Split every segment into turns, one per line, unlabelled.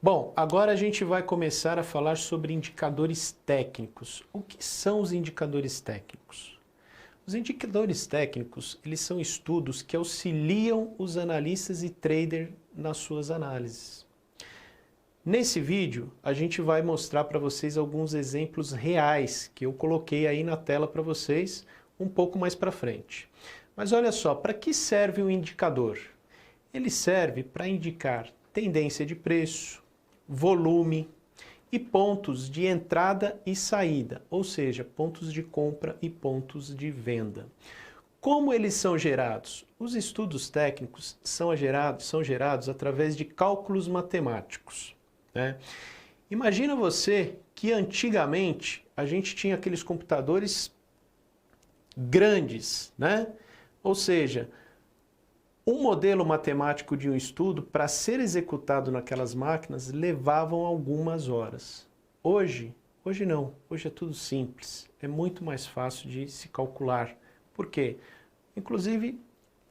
Bom, agora a gente vai começar a falar sobre indicadores técnicos. O que são os indicadores técnicos? Os indicadores técnicos, eles são estudos que auxiliam os analistas e traders nas suas análises. Nesse vídeo, a gente vai mostrar para vocês alguns exemplos reais que eu coloquei aí na tela para vocês um pouco mais para frente. Mas olha só, para que serve um indicador? Ele serve para indicar tendência de preço, volume e pontos de entrada e saída, ou seja, pontos de compra e pontos de venda. Como eles são gerados? Os estudos técnicos são gerados através de cálculos matemáticos, né? Imagina você que antigamente a gente tinha aqueles computadores grandes, né? Ou seja, um modelo matemático de um estudo, para ser executado naquelas máquinas, levavam algumas horas. Hoje não. Hoje é tudo simples. É muito mais fácil de se calcular. Por quê? Inclusive,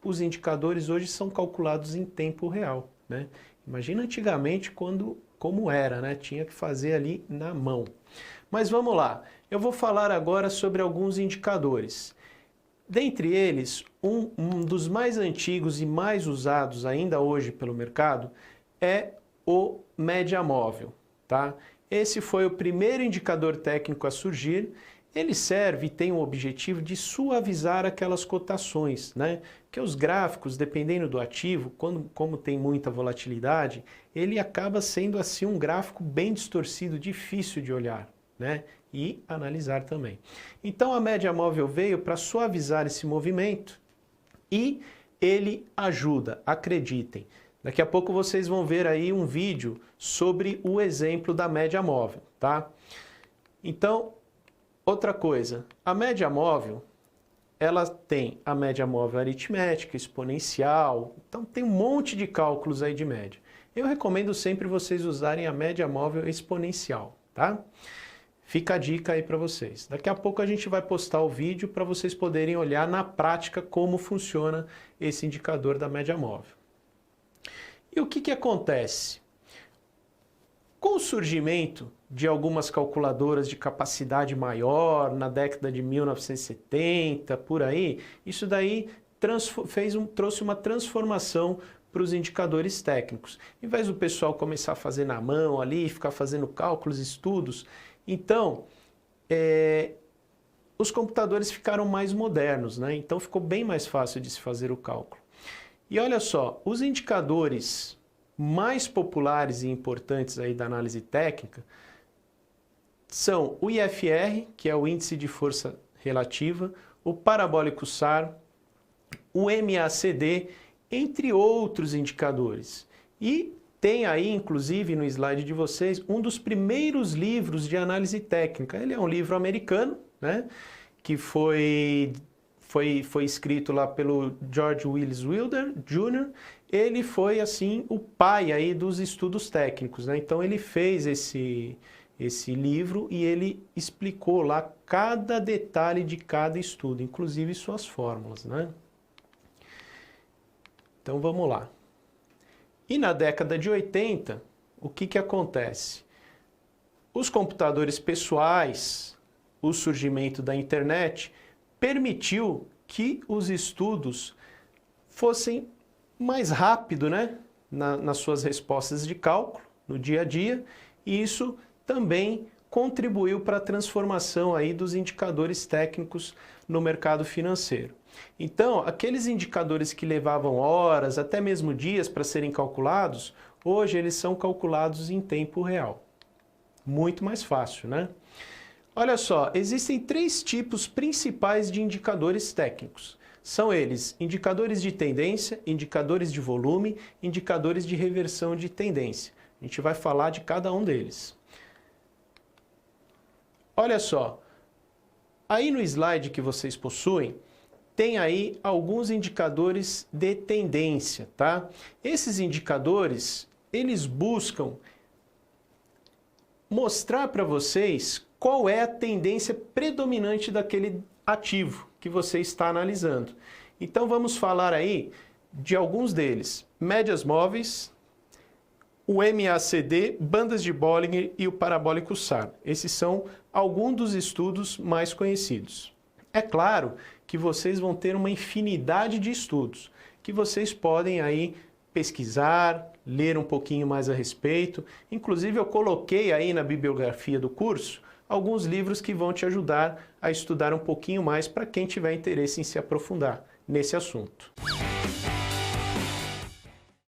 os indicadores hoje são calculados em tempo real, né? Imagina antigamente como era, né? Tinha que fazer ali na mão. Mas vamos lá. Eu vou falar agora sobre alguns indicadores. Dentre eles, um dos mais antigos e mais usados ainda hoje pelo mercado é o média móvel, tá? Esse foi o primeiro indicador técnico a surgir. Ele serve e tem o objetivo de suavizar aquelas cotações, né? Que os gráficos, dependendo do ativo, como tem muita volatilidade, ele acaba sendo assim um gráfico bem distorcido, difícil de olhar, né? E analisar também. Então a média móvel veio para suavizar esse movimento e ele ajuda, acreditem. Daqui a pouco vocês vão ver aí um vídeo sobre o exemplo da média móvel, tá? Então, outra coisa, a média móvel, ela tem a média móvel aritmética, exponencial, então tem um monte de cálculos aí de média. Eu recomendo sempre vocês usarem a média móvel exponencial, tá? Fica a dica aí para vocês. Daqui a pouco a gente vai postar o vídeo para vocês poderem olhar na prática como funciona esse indicador da média móvel. E o que acontece? Com o surgimento de algumas calculadoras de capacidade maior, na década de 1970, por aí, isso daí trouxe uma transformação para os indicadores técnicos. Em vez do pessoal começar a fazer na mão ali, ficar fazendo cálculos, estudos, então, os computadores ficaram mais modernos, né? Então ficou bem mais fácil de se fazer o cálculo. E olha só, os indicadores mais populares e importantes aí da análise técnica são o IFR, que é o índice de força relativa, o parabólico SAR, o MACD, entre outros indicadores. E tem aí, inclusive, no slide de vocês, um dos primeiros livros de análise técnica. Ele é um livro americano, né, que foi escrito lá pelo George Willis Wilder Jr. Ele foi, assim, o pai aí dos estudos técnicos, né? Então, ele fez esse livro e ele explicou lá cada detalhe de cada estudo, inclusive suas fórmulas, né? Então, vamos lá. E na década de 80, o que acontece? Os computadores pessoais, o surgimento da internet, permitiu que os estudos fossem mais rápido, né? Nas suas respostas de cálculo, no dia a dia, e isso também contribuiu para a transformação aí dos indicadores técnicos no mercado financeiro. Então, aqueles indicadores que levavam horas, até mesmo dias para serem calculados, hoje eles são calculados em tempo real. Muito mais fácil, né? Olha só, existem 3 tipos principais de indicadores técnicos. São eles indicadores de tendência, indicadores de volume, indicadores de reversão de tendência. A gente vai falar de cada um deles. Olha só, aí no slide que vocês possuem, tem aí alguns indicadores de tendência, tá? Esses indicadores, eles buscam mostrar para vocês qual é a tendência predominante daquele ativo que você está analisando. Então vamos falar aí de alguns deles. Médias móveis, o MACD, bandas de Bollinger e o parabólico SAR. Esses são alguns dos estudos mais conhecidos. É claro que vocês vão ter uma infinidade de estudos que vocês podem aí pesquisar, ler um pouquinho mais a respeito. Inclusive eu coloquei aí na bibliografia do curso alguns livros que vão te ajudar a estudar um pouquinho mais para quem tiver interesse em se aprofundar nesse assunto.